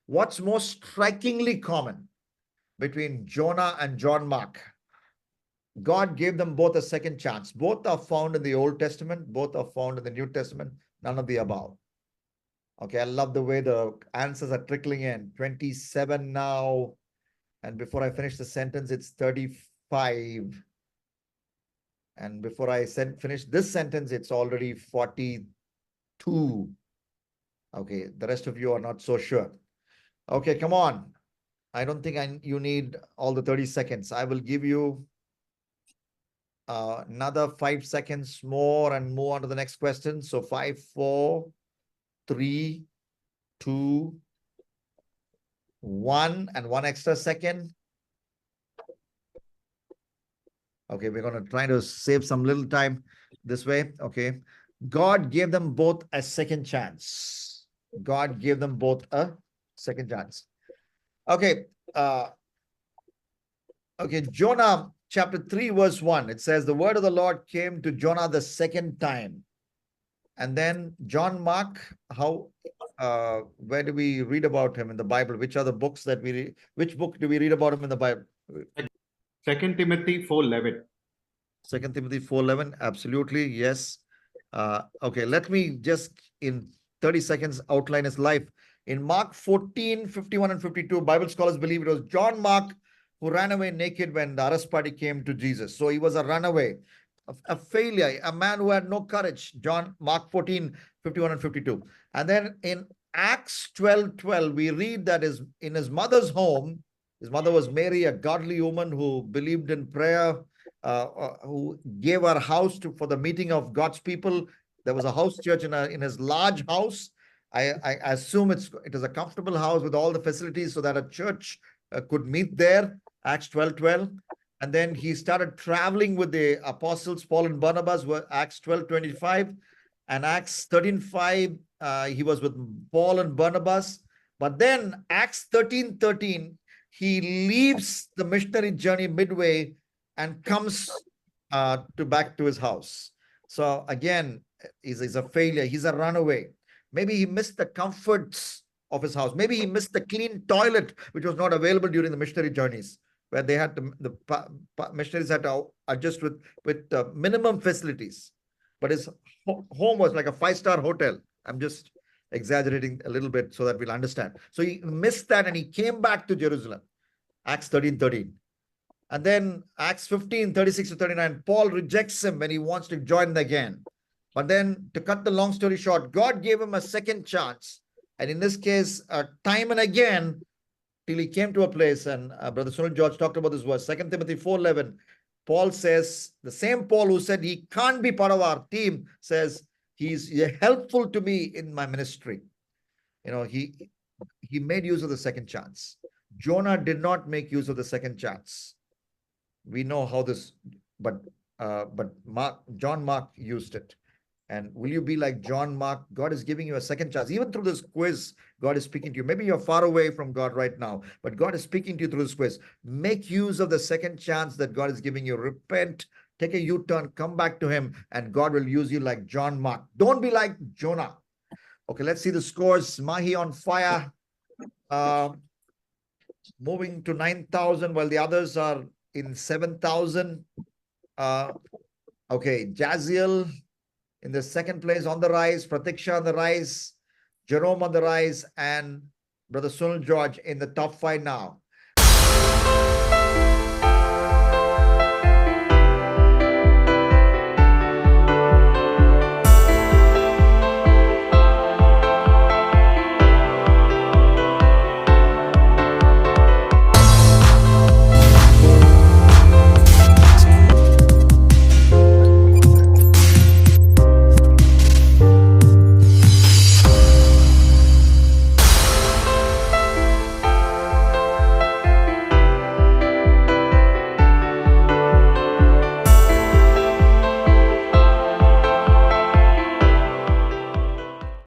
What's most strikingly common between Jonah and John Mark? God gave them both a second chance. Both are found in the Old Testament. Both are found in the New Testament. None of the above. Okay, I love the way the answers are trickling in. 27 now. And before I finish the sentence, it's 35. And before I finish this sentence, it's already 42. Okay, the rest of you are not so sure. Okay, come on. I don't think you need all the 30 seconds. I will give you another 5 seconds more and move on to the next question. So 5, 4, 3, 2, 1, and 1 extra second. Okay, we're going to try to save some little time this way. Okay. God gave them both a second chance. God gave them both a second chance. Okay. Okay, Jonah chapter 3, verse 1. It says, the word of the Lord came to Jonah the second time. And then John Mark, where do we read about him in the Bible? Which are the books that we read? Which book do we read about him in the Bible? 2 Timothy 4:11. 2 Timothy 4:11, absolutely, yes. Okay, let me just in 30 seconds outline his life. In Mark 14, 51 and 52, Bible scholars believe it was John Mark who ran away naked when the arrest party came to Jesus. So he was a runaway, a failure, a man who had no courage. Mark 14, 51 and 52. And then in Acts 12:12, we read that in his mother's home, his mother was Mary, a godly woman who believed in prayer, who gave her house for the meeting of God's people. There was a house church in his large house. I assume it is a comfortable house with all the facilities so that a church could meet there. Acts 12:12. And then he started traveling with the apostles, Paul and Barnabas, Acts 12:25. And Acts 13:5, he was with Paul and Barnabas. But then Acts 13:13, he leaves the missionary journey midway and comes back to his house. So again, he's a failure. He's a runaway. Maybe he missed the comforts of his house. Maybe he missed the clean toilet, which was not available during the missionary journeys, where they had the missionaries had to adjust with minimum facilities. But his home was like a 5-star hotel. I'm just exaggerating a little bit so that we'll understand. So he missed that and he came back to Jerusalem. Acts 13:13. And then Acts 15:36 to 39, Paul rejects him when he wants to join again. But then, to cut the long story short, God gave him a second chance. And in this case, time and again, till he came to a place, and Brother Sunil George talked about this verse, 2 Timothy 4:11. Paul says, the same Paul who said he can't be part of our team says, he's helpful to me in my ministry. You know, he made use of the second chance. Jonah did not make use of the second chance. We know how this, but John Mark used it. And will you be like John Mark? God is giving you a second chance. Even through this quiz, God is speaking to you. Maybe you're far away from God right now, but God is speaking to you through this quiz. Make use of the second chance that God is giving you. Repent, take a U-turn, come back to him, and God will use you like John Mark. Don't be like Jonah. Okay, let's see the scores. Mahi on fire. Moving to 9,000 while the others are in 7,000. Okay, Jaziel in the second place on the rise, Pratiksha on the rise, Jerome on the rise, and Brother Sunil George in the top 5 now.